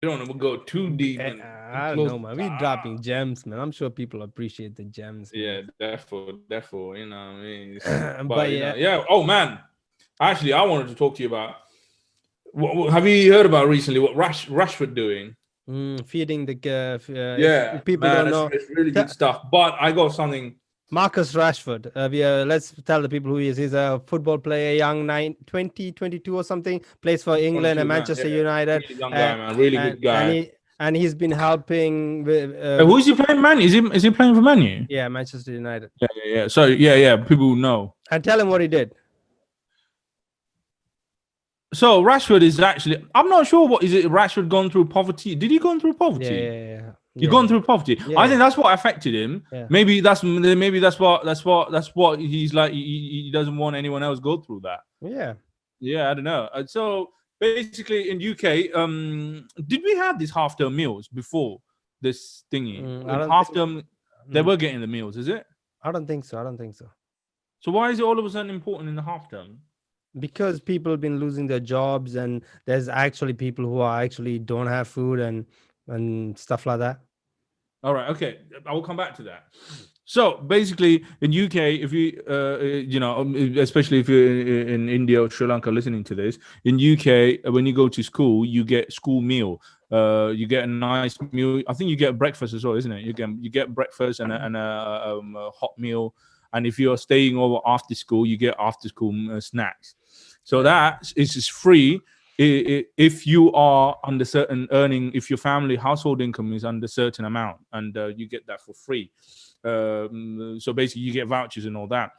don't go too deep and I don't close. know, man. We dropping gems, man. I'm sure people appreciate the gems, man. Yeah, therefore, you know what I mean. But But yeah, yeah. Oh man, actually, I wanted to talk to you about. Have you heard about recently what Rashford doing? feeding the Yeah, if people man, don't know, it's really te- good stuff. But I got something. Marcus Rashford. Let's tell the people who he is. He's a football player, young 22 or something. Plays for England 22, and man. Manchester Yeah, United, really young guy, and man. Really good guy. he's been helping with Who is he playing? Man, is he playing for Manu? yeah, Manchester United. Yeah. So yeah. People know. And tell him what he did. So Rashford is actually. I'm not sure what is it. Rashford gone through poverty? Did he go through Yeah, poverty? yeah, He yeah, gone yeah, through poverty. yeah, I yeah, think that's what affected him. yeah. Maybe that's what he's like. He doesn't want anyone else go through that. Yeah. Yeah, I don't know. So basically, in UK, did we have these half term meals before this thingy? I In don't half think. term, they mm, were getting the meals, is it? I don't think so. I don't think so. So why is it all of a sudden important in the half term? Because people have been losing their jobs, and there's actually people who are actually don't have food and stuff like that. All right, okay, I will come back to that. So basically, in UK, if you especially if you're in India or Sri Lanka listening to this, in UK, when you go to school, you get school meal. You get a nice meal. I think you get breakfast as well, isn't it? You get breakfast and a hot meal. And if you're staying over after school, you get after school snacks. So Yeah. that is free if you are under certain earning, if your family household income is under certain amount, and you get that for free. So basically, you get vouchers and all that.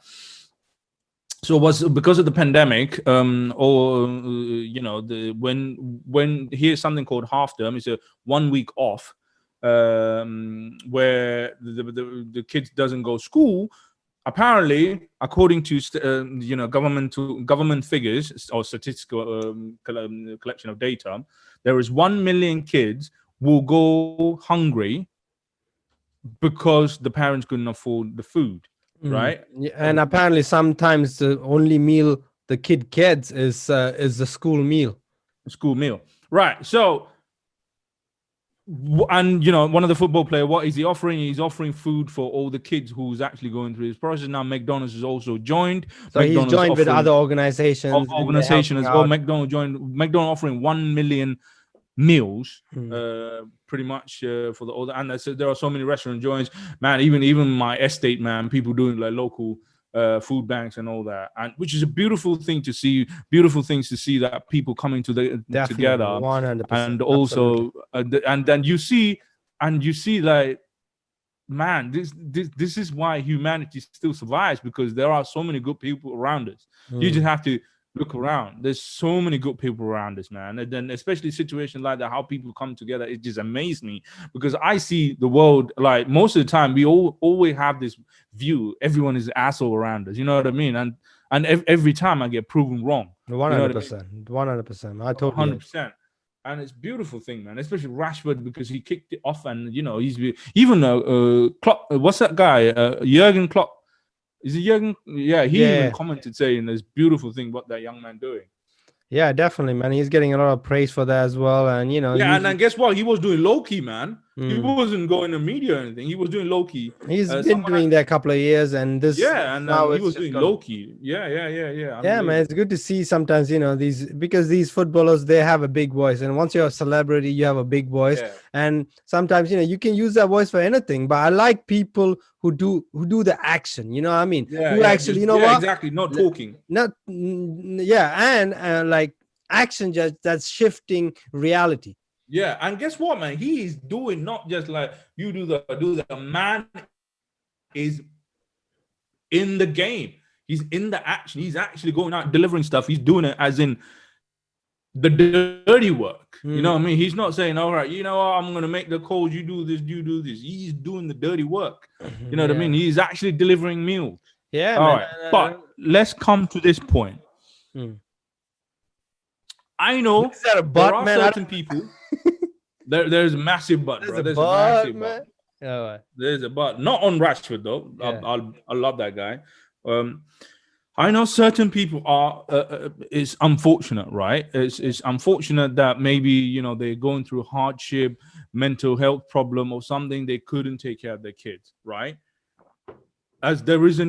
So it was because of the pandemic, or the when here's something called half term. It's a 1 week off, where the kids doesn't go school. Apparently, according to government figures or statistical collection of data, there is 1 million kids will go hungry because the parents couldn't afford the food, right? Yeah, and apparently sometimes the only meal the kid gets is the school meal. School meal, right? So, and one of the football player, what is he offering? He's offering food for all the kids who's actually going through this process. Now McDonald's is also joined. So he's McDonald's joined with offering other organizations and they're organization helping as well. out. McDonald's offering 1 million meals, Mm. pretty much for the older. And there are so many restaurant joints, man. Even my estate, man, people doing like local food banks and all that, and which is a beautiful thing to see. Beautiful things to see that people coming Definitely, together, 100%. and Absolutely. also and then you see like, man, this is why humanity still survives, because there are so many good people around us. You just Mm. have to look around. There's so many good people around us, man. And then especially situations like that, how people come together, it just amazes me, because I see the world like most of the time we all always have this view everyone is an asshole around us. You know what I mean? And every time I get proven wrong. You know what I mean? 100%. 100%. I totally agree. 100%. And it's a beautiful thing, man. Especially Rashford, because he kicked it off, and he's even Klopp. What's that guy? Jurgen Klopp. Is it Jurgen? Yeah, he even Yeah. commented saying this beautiful thing what that young man doing. Yeah, definitely, man. He's getting a lot of praise for that as well. And Yeah, and then guess what? He was doing low key, man. He mm, wasn't going to media or anything. He was doing low key. he's been Someone, doing that a couple of years, and this yeah, and now then he it's was just doing gone. low key. Yeah. Yeah, man, Unbelievable. it's good to see sometimes, these because these footballers they have a big voice, and once you're a celebrity, you have a big voice, Yeah, and sometimes you can use that voice for anything. But I like people who do the action. You know what I mean? Who actually, just what? exactly. Not L- talking. Not yeah, and like action just that's shifting reality. Yeah, and guess what, man? He is doing not just like you do the man is in the game. He's in the action. He's actually going out delivering stuff. He's doing it as in the dirty work. You know what I mean? He's not saying, all right, what, I'm gonna make the calls, you do this, you do this. He's doing the dirty work. You know what I mean? Yeah, He's actually delivering meals. yeah, All man. right. But let's come to this point. Mm. I What know is that a there butt, are man? certain people. There's a massive but, There's bro. a There's a butt, massive but. man. Oh, There's a but. Not on Rashford though. yeah. I love that guy. Um, I know certain people are. It's unfortunate, right? It's unfortunate that maybe they're going through hardship, mental health problem, or something. They couldn't take care of their kids, right? As there is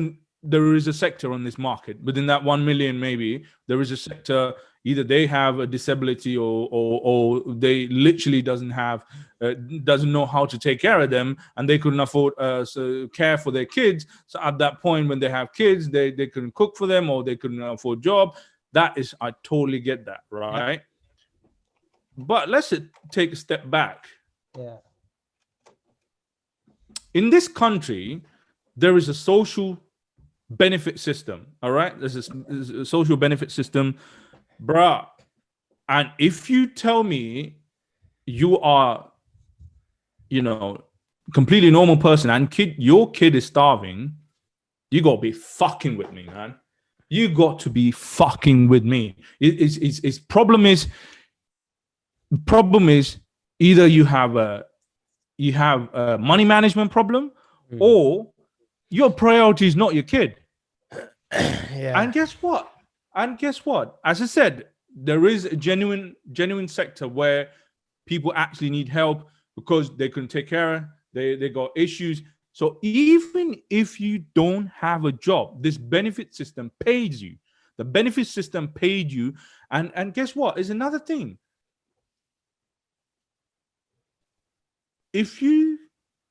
a sector on this market within that 1 million, maybe there is a sector, either they have a disability, or they literally doesn't know how to take care of them, and they couldn't afford care for their kids. So at that point, when they have kids, they couldn't cook for them, or they couldn't afford job. That is, I totally get that, right? Yep. But let's take a step back. Yeah. In this country, there is a social benefit system. All right, there's a social benefit system, bruh. And if you tell me you are, completely normal person, and your kid is starving, you gotta be fucking with me, man. You got to be fucking with me. It's problem is either you have a money management problem, or your priority is not your kid. Yeah. And guess what? As I said, there is a genuine sector where people actually need help because they couldn't take care of, they got issues. So even if you don't have a job, this benefit system pays you. The benefit system paid you. And guess what? Is another thing. If you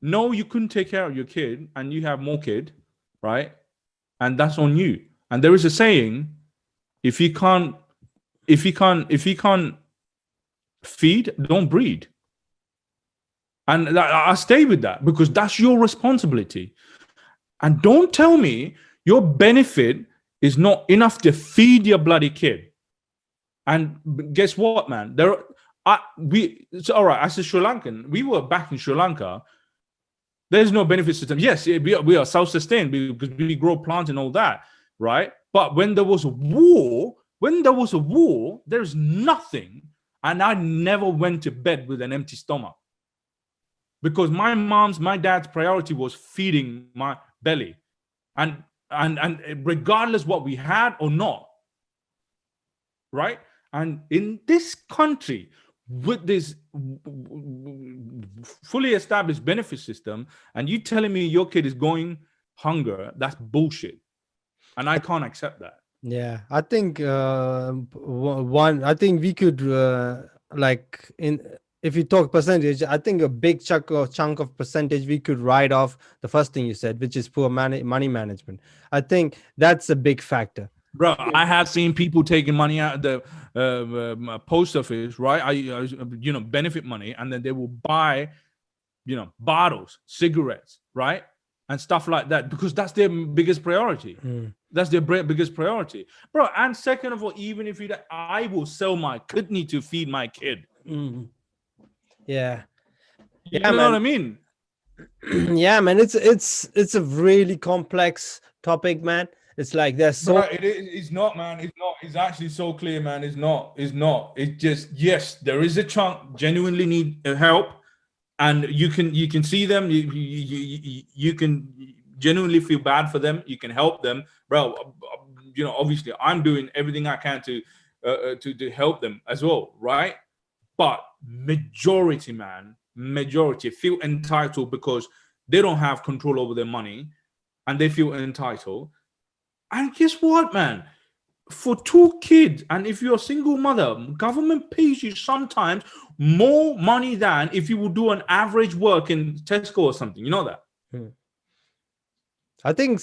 know you couldn't take care of your kid and you have more kid, right? And that's on you. And there is a saying, if you can't feed, don't breed. And I stay with that because that's your responsibility. And don't tell me your benefit is not enough to feed your bloody kid. And guess what, man? It's all right. As a Sri Lankan, we were back in Sri Lanka. There's no benefit system. Yes, we are self-sustained because we grow plants and all that, right? But when there was a war, there's nothing. And I never went to bed with an empty stomach. Because my dad's priority was feeding my belly. And regardless what we had or not, right? And in this country, with this fully established benefit system, and you telling me your kid is going hunger, that's bullshit. And I can't accept that. Yeah, I think I think we could if you talk percentage, I think a big chunk of percentage we could write off the first thing you said, which is poor money management. I think that's a big factor. Bro, I have seen people taking money out of the post office, right? Benefit money, and then they will buy, bottles, cigarettes, right? And stuff like that, because that's their biggest priority. That's their biggest priority, bro. And second of all, even if I will sell my kidney to feed my kid. Yeah, you know what I mean? Yeah, man. It's a really complex topic, man. It's like there's so. Bro, it's not, man. It's not. It's actually so clear, man. It's not. It's just, yes, there is a chunk genuinely need help, and you can see them. You can genuinely feel bad for them. You can help them, bro. Obviously, I'm doing everything I can to help them as well, right? But majority feel entitled because they don't have control over their money, and they feel entitled. And guess what, man? For 2 kids, and if you're a single mother, government pays you sometimes more money than if you would do an average work in Tesco or something. You know that? I think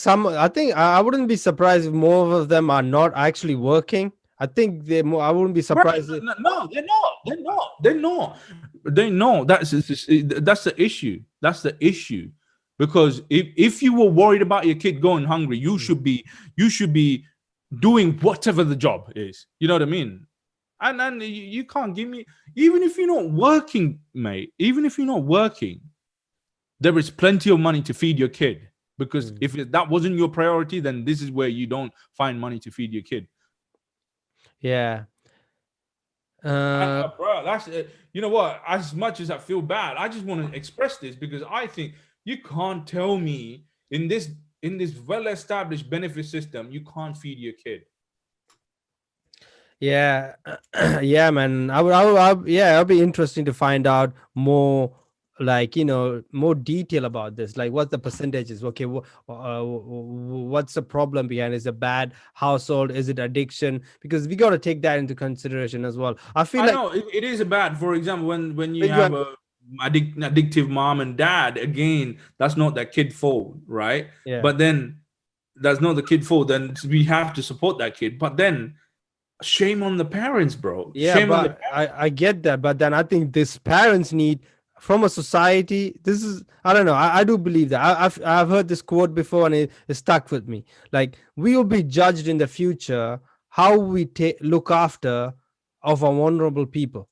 I wouldn't be surprised if more of them are not actually working. I think I wouldn't be surprised. Right. No, they're not. They know that's the issue. That's the issue. Because if you were worried about your kid going hungry, you should be doing whatever the job is. You know what I mean? And you can't give me, even if you're not working, mate, even if you're not working, there is plenty of money to feed your kid. Because if that wasn't your priority, then this is where you don't find money to feed your kid. Yeah. Bro, that's you know what? As much as I feel bad, I just want to express this because I think you can't tell me in this in this well-established benefit system, you can't feed your kid. Yeah, yeah, man. Yeah, it'll be interesting to find out more, like, more detail about this. Like, what the percentages? Okay, what's the problem behind? Is it a bad household? Is it addiction? Because we got to take that into consideration as well. I feel I like know it is bad. For example, when you when you have are, a addictive mom and dad, again, that's not that kid fault, right? yeah, But then that's not the kid fault. Then we have to support that kid. But then shame on the parents, bro. yeah, Shame on the but I get that, but then I think this parents need from a society. This is, I don't know. I do believe that. I've heard this quote before, and it stuck with me. Like, we will be judged in the future how we look after of our vulnerable people,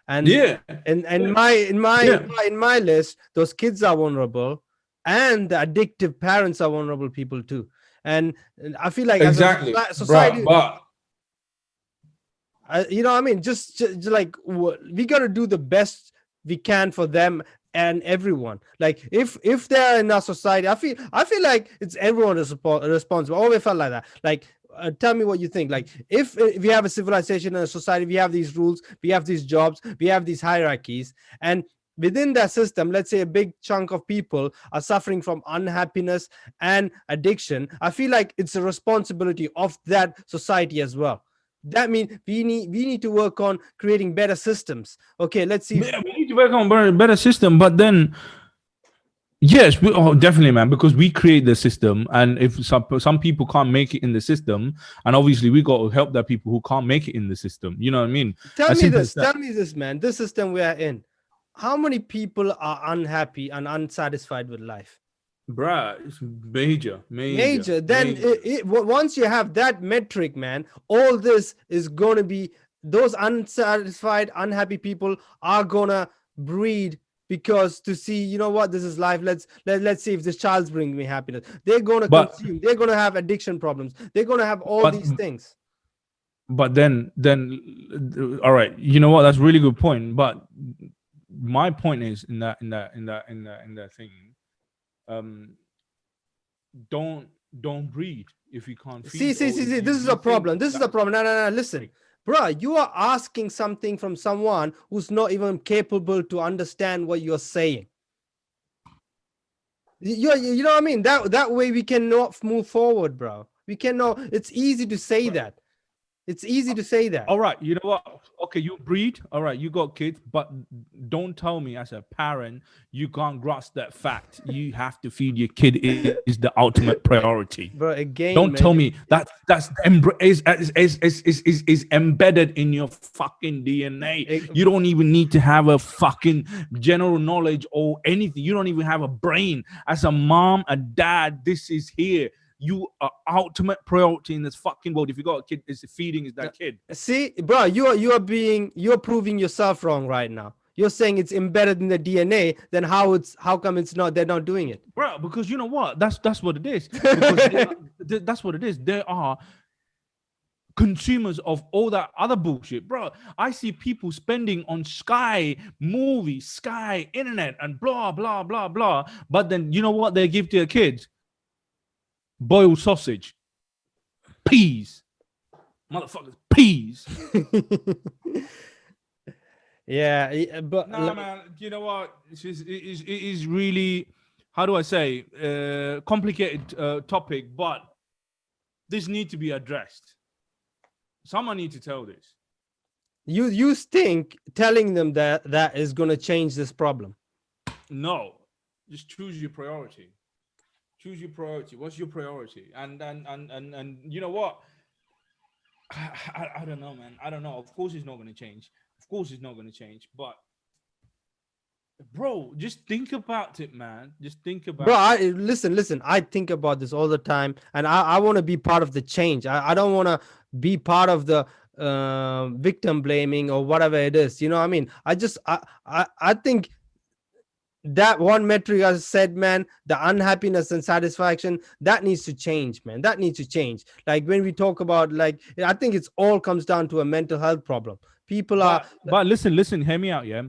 and yeah, and yeah, my in my yeah. in my list, those kids are vulnerable, and the addictive parents are vulnerable people too. And I feel like as a Exactly, bro. society, But I mean, just like we got to do the best we can for them and everyone. Like, if they're in our society, I feel like it's everyone is responsible. I always felt like that. Like, tell me what you think. Like, if we have a civilization and a society, we have these rules, we have these jobs, we have these hierarchies, and within that system, let's say a big chunk of people are suffering from unhappiness and addiction. I feel like it's a responsibility of that society as well. That means we need to work on creating better systems. Okay, let's see. yeah, we need to work on better system. But then yes, oh, definitely, man. Because we create the system, and if some people can't make it in the system, and obviously we got to help that people who can't make it in the system. You know what I mean? tell As me simple as this that, tell me this, man. This system we are in, how many people are unhappy and unsatisfied with life? bruh. It's major, major, Major. Then major. once you have that metric, man, all this is going to be, those unsatisfied unhappy people are gonna breed, because to see, what, this is life. Let's see if this child's bringing me happiness. They're gonna But consume, they're gonna have addiction problems, they're gonna have all but these things. but all right. You know what? That's a really good point. But my point is in that thing. Um, don't breed if you can't See, feed, see, or see, if see. you This is you a think problem. This is that a problem. No, no, no. Listen, bro. You are asking something from someone who's not even capable to understand what you're saying. You know what I mean? That way we cannot move forward, bro. We cannot. It's easy to say that. It's easy to say that. all right, you know what? Okay, you breed. All right, you got kids, but don't tell me as a parent you can't grasp that fact. You have to feed your kid is the ultimate priority. Bro, Don't again, tell man. me is embedded in your fucking DNA. You don't even need to have a fucking general knowledge or anything. You don't even have a brain. As a mom, a dad, this is here. You are ultimate priority in this fucking world. If you got a kid, it's feeding is that kid. See, bro, you're proving yourself wrong right now. You're saying it's embedded in the DNA. Then how come it's not? They're not doing it, Bro, because you know what? That's what it is. Because that's what it is. There are consumers of all that other bullshit, bro. I see people spending on Sky movies, Sky internet, and blah blah blah blah. But then you know what they give to their kids? Boiled sausage, peas, motherfuckers, peas. Yeah, but Nah, man. You know what? It is really, how do I say, complicated topic, but this need to be addressed. Someone need to tell this. you think telling them that is going to change this problem? No, just choose your priority. Choose your priority. What's your priority? And you know what? I don't know, man. I don't know. Of course, it's not going to change. Of course, it's not going to change. But bro, just think about it, man. Just think about Bro, it. listen. I think about this all the time, and I want to be part of the change. I don't want to be part of the victim blaming or whatever it is. You know what I mean? I think that one metric I said, man, the unhappiness and satisfaction, that needs to change, man. That needs to change. Like, when we talk about, like, I think it's all comes down to a mental health problem. People are But listen, hear me out, yeah.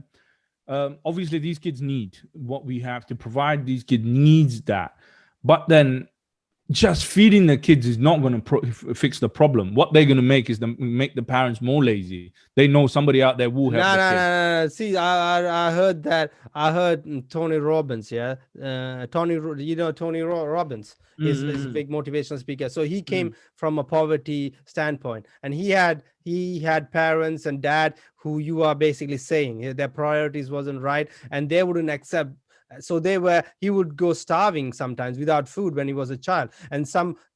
Obviously these kids need what we have to provide. These kids needs that, but then just feeding the kids is not going to fix the problem. What they're going to make is make the parents more lazy. They know somebody out there will help No, the no, kid. no, no. See, I heard that. I heard Tony Robbins. Yeah, you know Tony Robbins is a Mm-hmm. big motivational speaker. So he Mm. came from a poverty standpoint, and he had parents and dad who you are basically saying their priorities wasn't right, and they wouldn't accept. So he would go starving sometimes without food when he was a child, and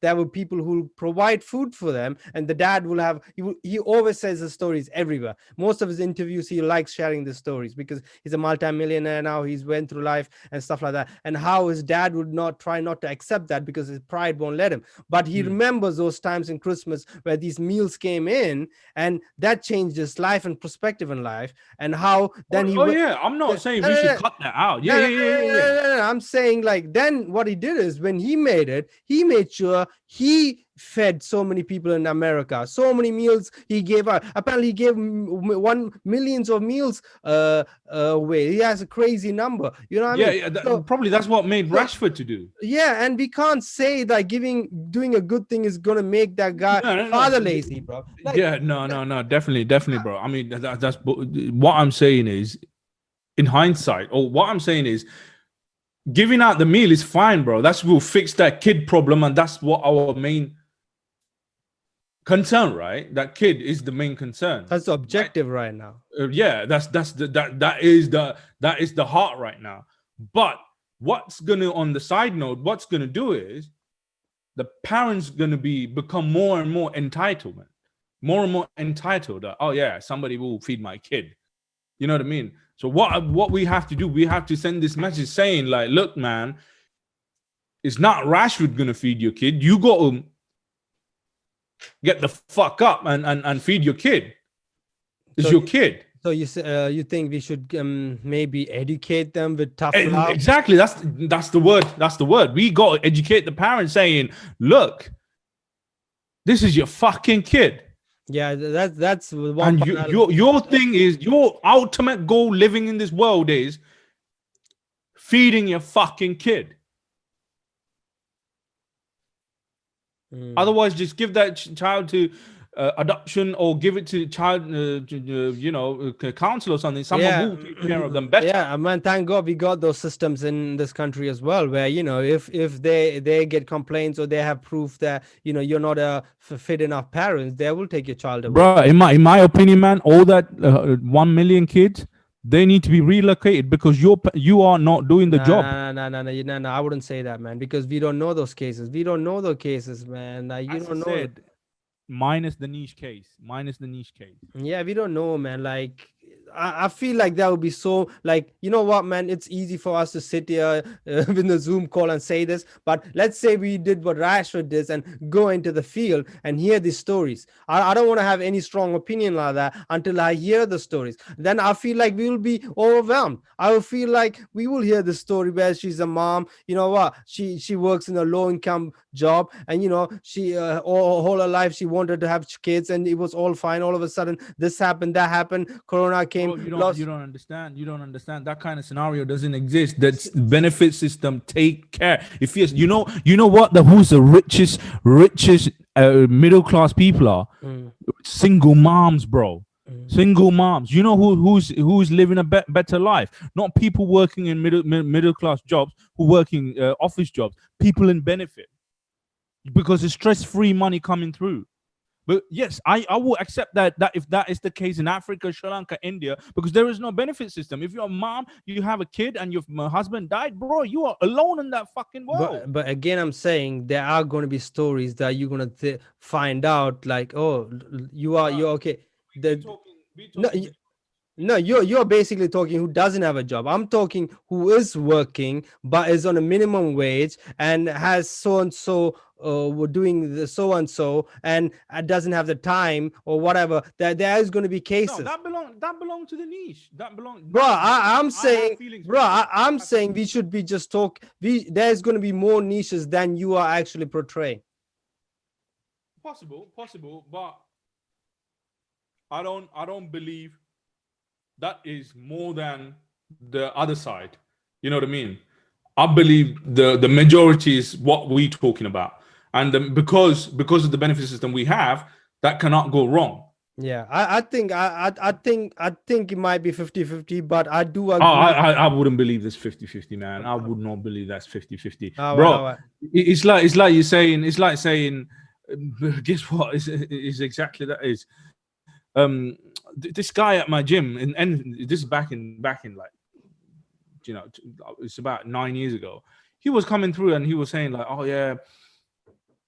there were people who provide food for them, and the dad will have he always says the stories everywhere. Most of his interviews, he likes sharing the stories because he's a multimillionaire now. He's went through life and stuff like that, and how his dad would not try not to accept that because his pride won't let him. But he Mm. remembers those times in Christmas where these meals came in, and that changed his life and perspective in life, and how then he Oh went. yeah, I'm not saying No, we no, should no. cut that out. Yeah, No, no, yeah, yeah, yeah, yeah. no. I'm saying like then what he did is when he made it, he made sure he fed so many people in America, so many meals he gave out. Apparently, he gave 1 millions of meals away. He has a crazy number. You know what I Yeah, mean? yeah. So, Probably that's what made so Rashford to do. yeah, and we can't say that doing a good thing is gonna make that guy No, no, father no. lazy, bro. Like, Yeah, no, no, no. Definitely, definitely, bro. I mean, that's what I'm saying is, in hindsight, or what I'm saying is, giving out the meal is fine, bro. That's will fix that kid problem, and that's what our main concern, right? That kid is the main concern, that's the right? objective right now. Yeah, that is the heart right now. But what's gonna on the side note, what's gonna do is the parents gonna become more and more entitlement, more and more entitled. That, oh yeah, somebody will feed my kid. You know what I mean? So what we have to do, we have to send this message saying like, look, man, it's not Rashford gonna feed your kid. You got to get the fuck up and feed your kid. It's So your kid. So you think we should maybe educate them with tough love? Exactly. That's the word. That's the word. We got to educate the parents saying, look, this is your fucking kid. Yeah, that's one And part. your thing is your ultimate goal living in this world is feeding your fucking kid. Otherwise, just give that child to adoption or give it to child, counsel or something. Someone Yeah, will take care of them better. yeah, man. Thank God we got those systems in this country as well, where if they get complaints or they have proof that you're not a fit enough parents, they will take your child away. Bro, in my opinion, man, all that 1 million kids, they need to be relocated because you are not doing the Nah, job. nah, nah, nah, nah, nah, nah, I wouldn't say that, man, because we don't know those cases. We don't know those cases, man. Like, you As I don't know. said, minus the niche case. Minus the niche case. Yeah, we don't know, man. Like, I feel like that would be so, like, you know what, man? It's easy for us to sit here in the Zoom call and say this, but let's say we did what Rashford did and go into the field and hear these stories. I don't want to have any strong opinion like that until I hear the stories. Then I feel like we will be overwhelmed. I will feel like we will hear the story where she's a mom. You know what? She works in a low income job, and she all her life she wanted to have kids, and it was all fine. All of a sudden, this happened, that happened, Corona came, Bro, you lost. don't understand. You don't understand. That kind of scenario doesn't exist. That benefit system take care. If yes, you know what who's the richest middle class people are? Mm, Single moms, bro. mm. Single moms. You know who's living a better life? Not people working in middle class jobs who working office jobs. People in benefit because it's stress free money coming through. But yes, I will accept that if that is the case in Africa, Sri Lanka, India, because there is no benefit system. If you're a mom, you have a kid, and your husband died, bro, you are alone in that fucking world. But again, I'm saying there are going to be stories that you're going to find out, like, oh, you're okay. We The talking, we no, talking. No, you're basically talking who doesn't have a job. I'm talking who is working but is on a minimum wage and has so and so doing the so and so and doesn't have the time or whatever. There is going to be No, cases, that belong to the niche. That belong. bro. I'm I have saying, feelings bro. for that. I'm saying we should be just talk. There's going to be more niches than you are actually portraying. Possible, but I don't believe that is more than the other side. You know what I mean? I believe the majority is what we're talking about, and because of the benefit system we have, that cannot go wrong. Yeah, I think it might be 50-50, but I do Oh, I, agree. I wouldn't believe this 50-50, man. I would not believe that's 50-50. All right, all Bro. right. It's like you're saying. It's like saying, guess what? Is exactly that is. This guy at my gym, and this is back in like, it's about 9 years ago. He was coming through and he was saying like, oh yeah,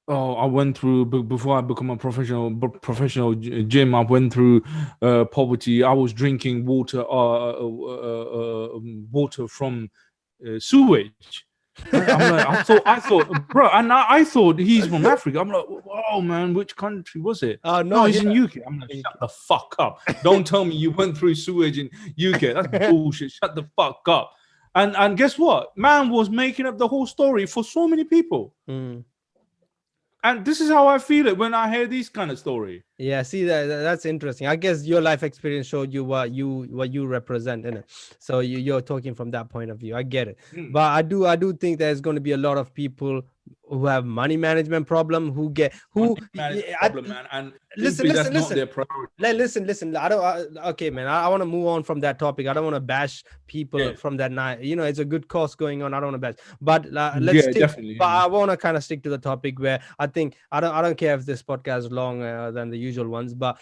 oh, I went through before I become a professional gym. I went through poverty. I was drinking water from sewage. I'm like, I thought, bro, and I thought he's from Africa. I'm like, oh man, which country was it? Oh No, no, he's in here. UK. I'm like, shut the fuck up. Don't tell me you went through sewage in UK. That's bullshit. Shut the fuck up. And guess what? Man was making up the whole story for so many people. Mm. And this is how I feel it when I hear these kind of story. Yeah, see that's interesting. I guess your life experience showed you what you represent in it. So you're talking from that point of view. I get it. But I do think there's going to be a lot of people who have money management problem who Problem, man. And listen, that's not listen. their priority. Listen. Okay, man. I want to move on from that topic. I don't want to bash people from that night. It's a good cause going on. I don't want to bash, but let's stick. Definitely. But I want to kind of stick to the topic where I think I don't care if this podcast is long than the usual ones, but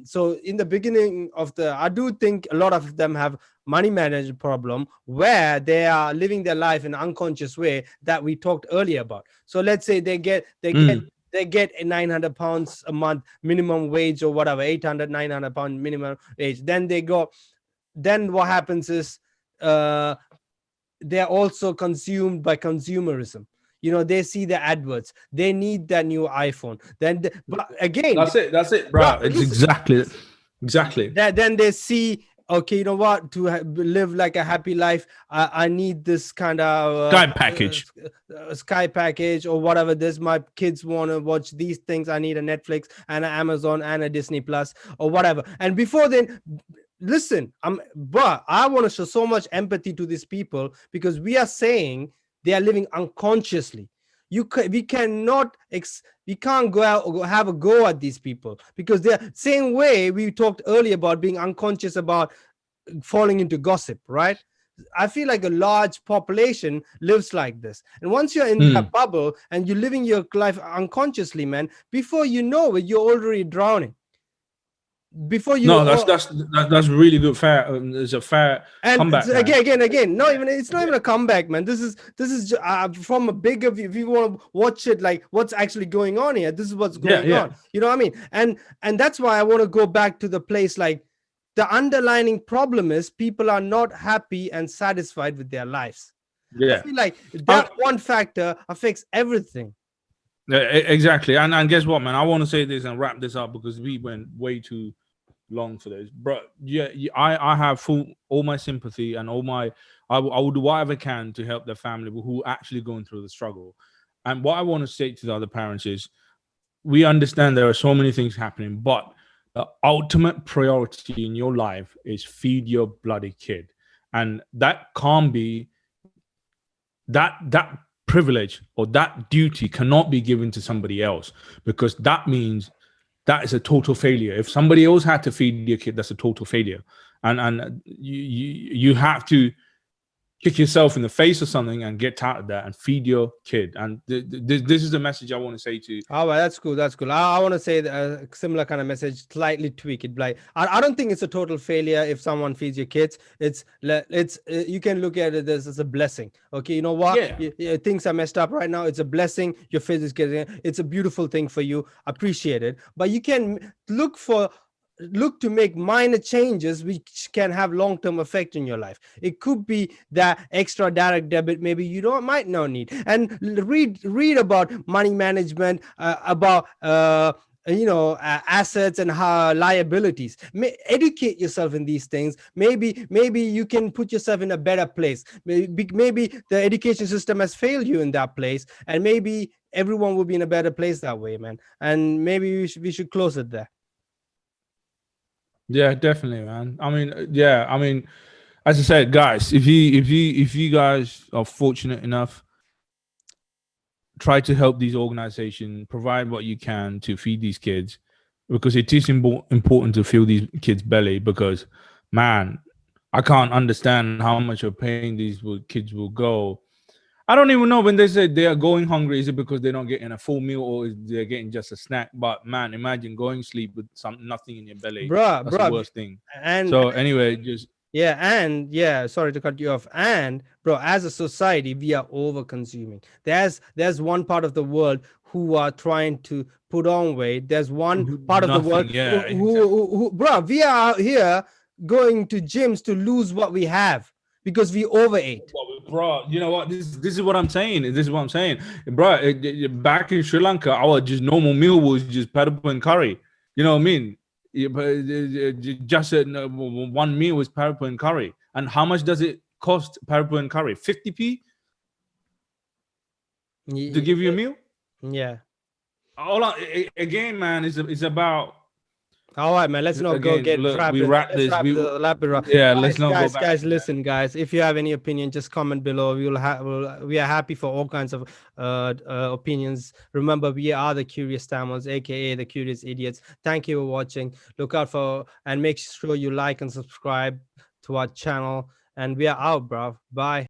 so in the beginning I do think a lot of them have money management problem where they are living their life in an unconscious way that we talked earlier about. So let's say they get £900 a month minimum wage or whatever, 800-900 pound minimum wage. Then what happens is they're also consumed by consumerism. They see the adverts. They need that new iPhone. But again, that's it, bro. It's exactly. Then they see, okay, you know what? To live like a happy life, I need this kind of Sky package or whatever. This my kids want to watch these things. I need a Netflix and an Amazon and a Disney Plus or whatever. And before then, listen, but I want to show so much empathy to these people because we are saying they are living unconsciously. We can't go out or have a go at these people because they're same way we talked earlier about being unconscious about falling into gossip, right? I feel like a large population lives like this. And once you're in that bubble and you're living your life unconsciously, man, before you know it, you're already drowning. Before you that's really good. There's a fair and comeback. Again. It's not even a comeback, man. This is from a bigger view. If you want to watch it, like what's actually going on here, this is what's going on. You know what I mean? And that's why I want to go back to the place. Like the underlying problem is people are not happy and satisfied with their lives. I feel like that one factor affects everything. Exactly. And guess what, man? I want to say this and wrap this up because we went way too long for this, bro. I have all my sympathy and I will do whatever I can to help the family who are actually going through the struggle. And what I want to say to the other parents is, we understand there are so many things happening, but the ultimate priority in your life is feed your bloody kid, and that can't be that privilege or that duty cannot be given to somebody else, because that means that is a total failure. If somebody else had to feed your kid, that's a total failure. And you have to kick yourself in the face or something and get out of that and feed your kid. And this is the message I want to say to you. Oh, well, that's cool. I want to say a similar kind of message, slightly tweak it. Like I don't think it's a total failure if someone feeds your kids. It's you can look at it as a blessing. Okay, you know what? Yeah. Things are messed up right now. It's a blessing. Your kids is getting. It's a beautiful thing for you. Appreciate it. But you can look to make minor changes which can have long-term effect in your life. It could be that extra direct debit maybe you might not need, and read about money management, about assets and liabilities. Educate yourself in these things. Maybe you can put yourself in a better place. Maybe the education system has failed you in that place, and maybe everyone will be in a better place that way, man. And maybe we should close it there. Yeah, definitely, man. I mean, as I said, guys, if you guys are fortunate enough, try to help these organizations, provide what you can to feed these kids, because it is important to fill these kids' belly. Because, man, I can't understand how much of pain these kids will go. I don't even know when they say they are going hungry. Is it because they're not getting a full meal, or is they're getting just a snack? But man, imagine going to sleep with nothing in your belly. That's the worst thing. And So anyway, just yeah, and yeah, sorry to cut you off. And bro, as a society, we are over consuming. There's one part of the world who are trying to put on weight. There's one part of the world bro, we are here going to gyms to lose what we have because we overate. Bro, you know what? This is what I'm saying. This is what I'm saying, bro. Back in Sri Lanka, our just normal meal was just pad and curry. You know what I mean? Just one meal was pad and curry. And how much does it cost pad and curry? 50p to give you a meal? Yeah. Again, man, it's about. All right, man. Let's not go get trapped. Let's not go back. Guys, listen, guys. If you have any opinion, just comment below. We are happy for all kinds of opinions. Remember, we are the Curious Tamils, aka the Curious Idiots. Thank you for watching. Look out for and make sure you like and subscribe to our channel. And we are out, bro. Bye.